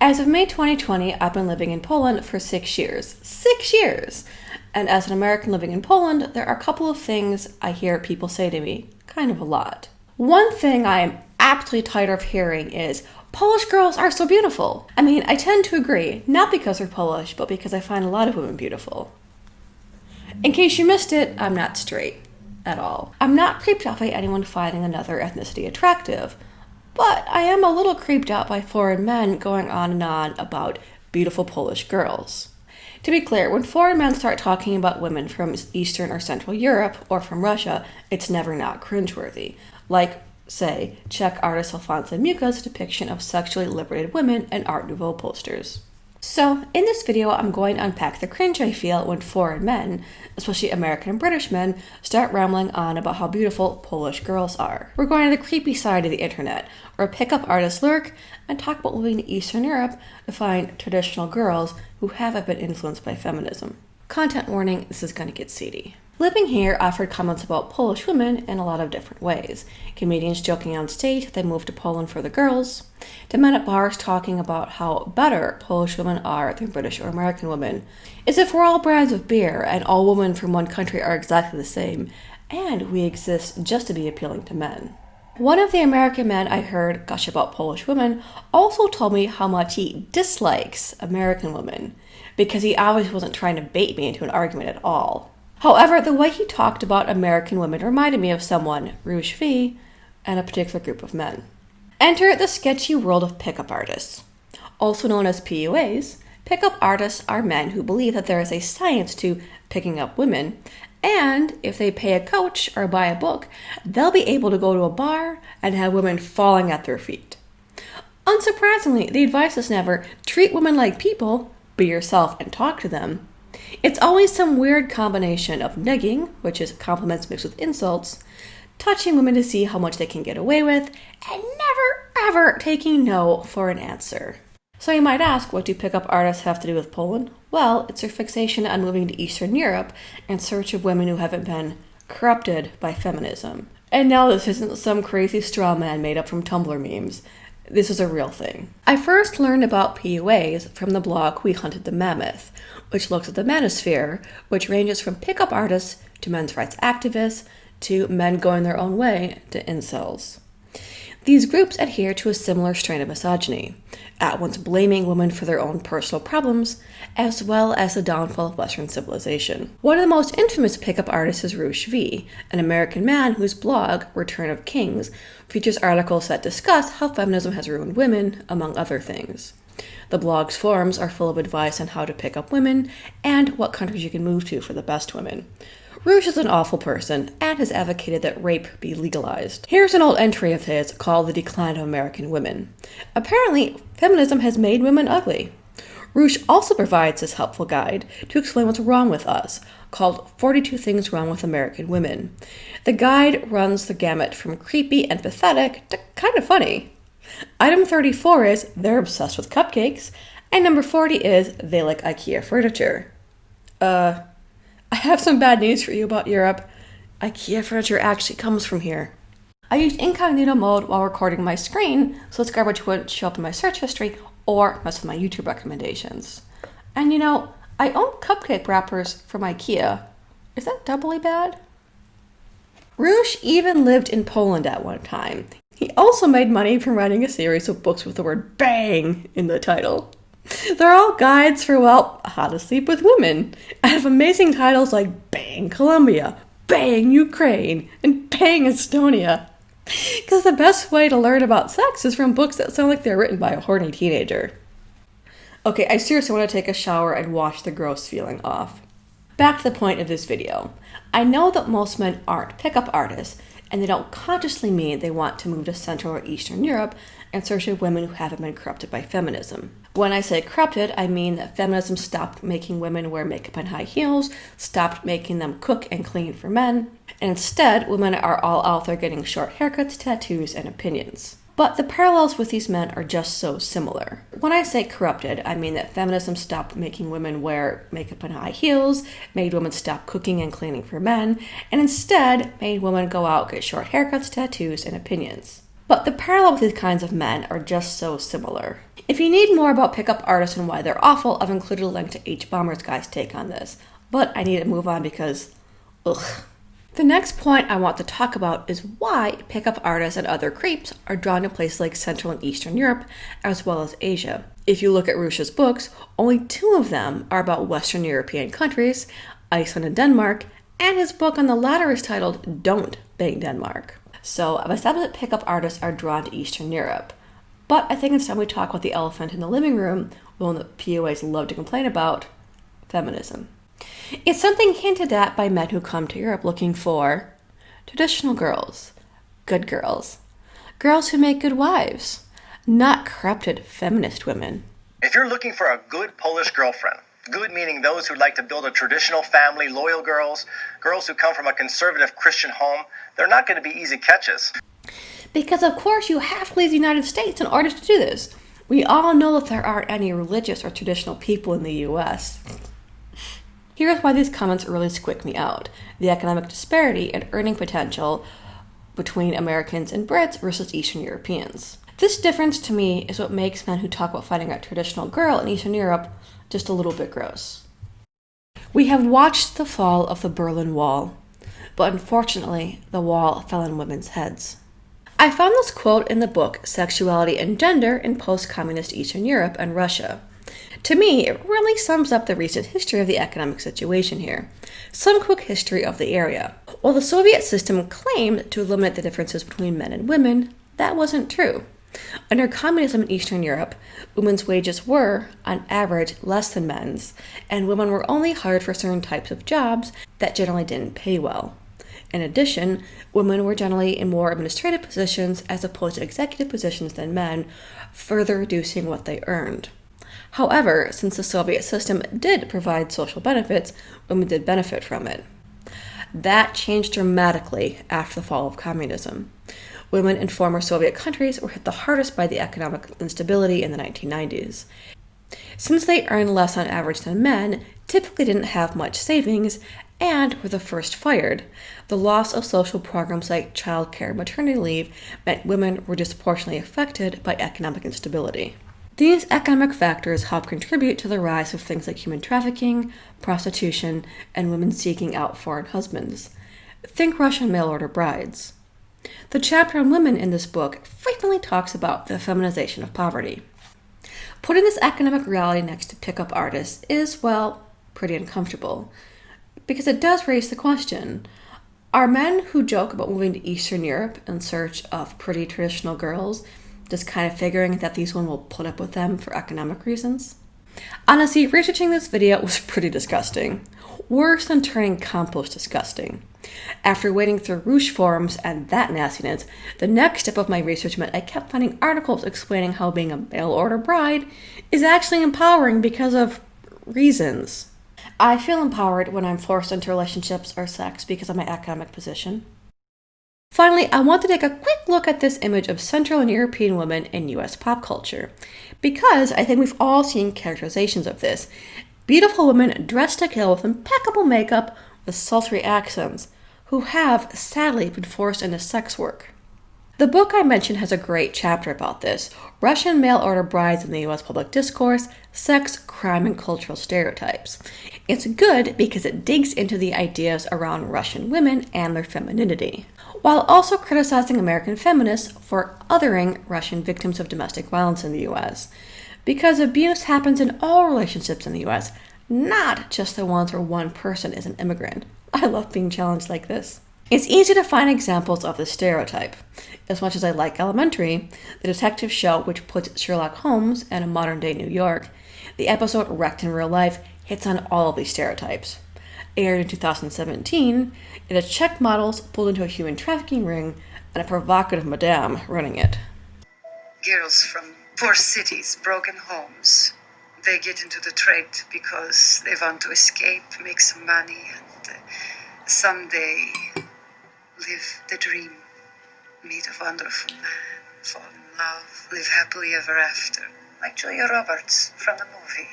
As of May 2020, I've been living in Poland for 6 years. 6 years! And as an American living in Poland, there are a couple of things I hear people say to me, kind of a lot. One thing I am absolutely tired of hearing is, Polish girls are so beautiful. I mean, I tend to agree, not because they're Polish, but because I find a lot of women beautiful. In case you missed it, I'm not straight at all. I'm not creeped out by anyone finding another ethnicity attractive, but I am a little creeped out by foreign men going on and on about beautiful Polish girls. To be clear, when foreign men start talking about women from Eastern or Central Europe or from Russia, it's never not cringeworthy. Like, say, check artist Alfonso Mucha's depiction of sexually liberated women in Art Nouveau posters. So, in this video, I'm going to unpack the cringe I feel when foreign men, especially American and British men, start rambling on about how beautiful Polish girls are. We're going to the creepy side of the internet, where pickup artists lurk, and talk about moving to Eastern Europe to find traditional girls who haven't been influenced by feminism. Content warning, this is going to get seedy. Living here, I've heard comments about Polish women in a lot of different ways. Comedians joking on stage that they moved to Poland for the girls, to men at bars talking about how better Polish women are than British or American women, as if we're all brands of beer and all women from one country are exactly the same, and we exist just to be appealing to men. One of the American men I heard gush about Polish women also told me how much he dislikes American women, because he obviously wasn't trying to bait me into an argument at all. However, the way he talked about American women reminded me of someone, Roosh V, and a particular group of men. Enter the sketchy world of pickup artists. Also known as PUAs, pickup artists are men who believe that there is a science to picking up women, and if they pay a coach or buy a book, they'll be able to go to a bar and have women falling at their feet. Unsurprisingly, the advice is never treat women like people, be yourself and talk to them. It's always some weird combination of negging, which is compliments mixed with insults, touching women to see how much they can get away with, and never ever taking no for an answer. So you might ask, what do pickup artists have to do with Poland? Well, it's their fixation on moving to Eastern Europe in search of women who haven't been corrupted by feminism. And no, this isn't some crazy straw man made up from Tumblr memes. This is a real thing. I first learned about PUAs from the blog We Hunted the Mammoth, which looks at the manosphere, which ranges from pickup artists to men's rights activists to men going their own way to incels. These groups adhere to a similar strain of misogyny, at once blaming women for their own personal problems, as well as the downfall of Western civilization. One of the most infamous pickup artists is Roosh V, an American man whose blog, Return of Kings, features articles that discuss how feminism has ruined women, among other things. The blog's forums are full of advice on how to pick up women and what countries you can move to for the best women. Roosh is an awful person and has advocated that rape be legalized. Here's an old entry of his called The Decline of American Women. Apparently, feminism has made women ugly. Roosh also provides this helpful guide to explain what's wrong with us, called 42 Things Wrong with American Women. The guide runs the gamut from creepy and pathetic to kind of funny. Item 34 is, they're obsessed with cupcakes, and number 40 is, they like IKEA furniture. I have some bad news for you about Europe. IKEA furniture actually comes from here. I used incognito mode while recording my screen, so this garbage wouldn't show up in my search history or mess with my YouTube recommendations. And you know, I own cupcake wrappers from IKEA. Is that doubly bad? Roosh even lived in Poland at one time. He also made money from writing a series of books with the word bang in the title. They're all guides for, well, how to sleep with women. I have amazing titles like Bang Colombia, Bang Ukraine, and Bang Estonia. Because the best way to learn about sex is from books that sound like they're written by a horny teenager. Okay, I seriously want to take a shower and wash the gross feeling off. Back to the point of this video. I know that most men aren't pickup artists, and they don't consciously mean they want to move to Central or Eastern Europe in search of women who haven't been corrupted by feminism. When I say corrupted, I mean that feminism stopped making women wear makeup and high heels, stopped making them cook and clean for men, and instead, women are all out there getting short haircuts, tattoos, and opinions. But the parallels with these men are just so similar. When I say corrupted, I mean that feminism stopped making women wear makeup and high heels, made women stop cooking and cleaning for men, and instead made women go out, get short haircuts, tattoos, and opinions. But the parallel with these kinds of men are just so similar. If you need more about pickup artists and why they're awful, I've included a link to Hbomberguy's take on this. But I need to move on because, ugh. The next point I want to talk about is why pickup artists and other creeps are drawn to places like Central and Eastern Europe, as well as Asia. If you look at Roosh's books, only 2 of them are about Western European countries, Iceland and Denmark, and his book on the latter is titled Don't Bang Denmark. So I've established that pickup artists are drawn to Eastern Europe. But I think instead we talk about the elephant in the living room, the one that POAs love to complain about, feminism. It's something hinted at by men who come to Europe looking for traditional girls, good girls, girls who make good wives, not corrupted feminist women. If you're looking for a good Polish girlfriend, good meaning those who like to build a traditional family, loyal girls, girls who come from a conservative Christian home, they're not going to be easy catches. Because of course you have to leave the United States in order to do this. We all know that there aren't any religious or traditional people in the US. Here's why these comments really squick me out. The economic disparity and earning potential between Americans and Brits versus Eastern Europeans. This difference to me is what makes men who talk about finding a traditional girl in Eastern Europe just a little bit gross. We have watched the fall of the Berlin Wall, but unfortunately, the wall fell on women's heads. I found this quote in the book Sexuality and Gender in Postcommunist Eastern Europe and Russia. To me, it really sums up the recent history of the economic situation here. Some quick history of the area. While the Soviet system claimed to eliminate the differences between men and women, that wasn't true. Under communism in Eastern Europe, women's wages were, on average, less than men's, and women were only hired for certain types of jobs that generally didn't pay well. In addition, women were generally in more administrative positions as opposed to executive positions than men, further reducing what they earned. However, since the Soviet system did provide social benefits, women did benefit from it. That changed dramatically after the fall of communism. Women in former Soviet countries were hit the hardest by the economic instability in the 1990s. Since they earned less on average than men, typically didn't have much savings, and were the first fired, the loss of social programs like childcare and maternity leave meant women were disproportionately affected by economic instability. These economic factors help contribute to the rise of things like human trafficking, prostitution, and women seeking out foreign husbands. Think Russian mail-order brides. The chapter on women in this book frequently talks about the feminization of poverty. Putting this economic reality next to pickup artists is, well, pretty uncomfortable, because it does raise the question, are men who joke about moving to Eastern Europe in search of pretty traditional girls just kind of figuring that these women will put up with them for economic reasons? Honestly, researching this video was pretty disgusting. Worse than turning compost disgusting. After wading through Roosh forums and that nastiness, the next step of my research meant I kept finding articles explaining how being a mail-order bride is actually empowering because of reasons. I feel empowered when I'm forced into relationships or sex because of my economic position. Finally, I want to take a quick look at this image of Central and European women in US pop culture, because I think we've all seen characterizations of this. Beautiful women dressed to kill with impeccable makeup with sultry accents, who have, sadly, been forced into sex work. The book I mentioned has a great chapter about this, Russian mail-order brides in the US public discourse, sex, crime, and cultural stereotypes. It's good because it digs into the ideas around Russian women and their femininity, while also criticizing American feminists for othering Russian victims of domestic violence in the US. Because abuse happens in all relationships in the US, not just the ones where one person is an immigrant. I love being challenged like this. It's easy to find examples of this stereotype. As much as I like Elementary, the detective show which puts Sherlock Holmes in a modern-day New York, the episode Wrecked in Real Life hits on all of these stereotypes. Aired in 2017, it has Czech models pulled into a human trafficking ring and a provocative madame running it. Girls from poor cities, broken homes, they get into the trade because they want to escape, make some money, and someday live the dream, meet a wonderful man, fall in love, live happily ever after, like Julia Roberts from the movie.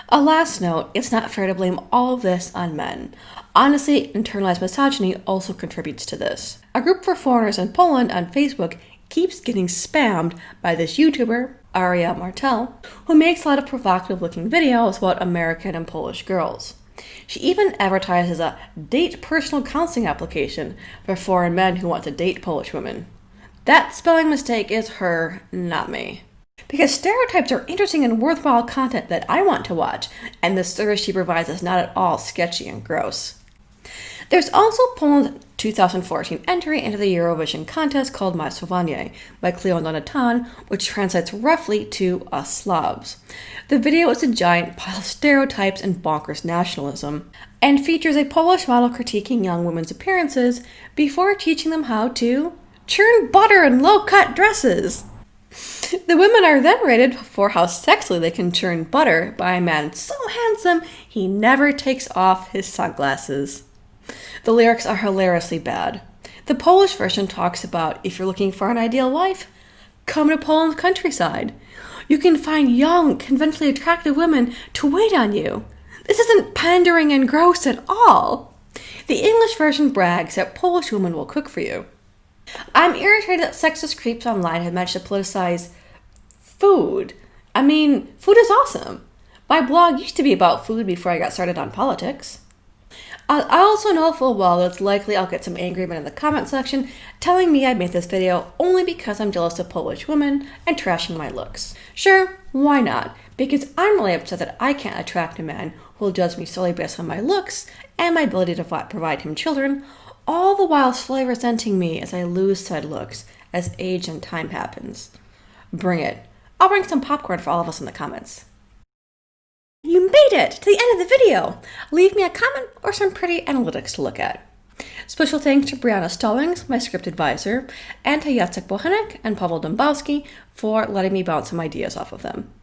A last note, it's not fair to blame all of this on men. Honestly, internalized misogyny also contributes to this. A group for foreigners in Poland on Facebook keeps getting spammed by this YouTuber, Aria Martel, who makes a lot of provocative-looking videos about American and Polish girls. She even advertises a date personal counseling application for foreign men who want to date Polish women. That spelling mistake is her, not me. Because stereotypes are interesting and worthwhile content that I want to watch, and the service she provides is not at all sketchy and gross. There's also Poland's 2014 entry into the Eurovision contest called Misogyny by Cleo Donatan, which translates roughly to Us Slavs. The video is a giant pile of stereotypes and bonkers nationalism, and features a Polish model critiquing young women's appearances before teaching them how to churn butter in low-cut dresses. The women are then rated for how sexily they can churn butter by a man so handsome he never takes off his sunglasses. The lyrics are hilariously bad. The Polish version talks about if you're looking for an ideal wife, come to Poland's countryside. You can find young, conventionally attractive women to wait on you. This isn't pandering and gross at all. The English version brags that Polish women will cook for you. I'm irritated that sexist creeps online have managed to politicize food. I mean, food is awesome. My blog used to be about food before I got started on politics. I also know full well that it's likely I'll get some angry men in the comment section telling me I made this video only because I'm jealous of Polish women and trashing my looks. Sure, why not? Because I'm really upset that I can't attract a man who will judge me solely based on my looks and my ability to provide him children, all the while slowly resenting me as I lose said looks as age and time happens. Bring it. I'll bring some popcorn for all of us in the comments. You made it to the end of the video! Leave me a comment or some pretty analytics to look at. Special thanks to Brianna Stallings, my script advisor, and to Jacek Bochenek and Pavel Dąbowski for letting me bounce some ideas off of them.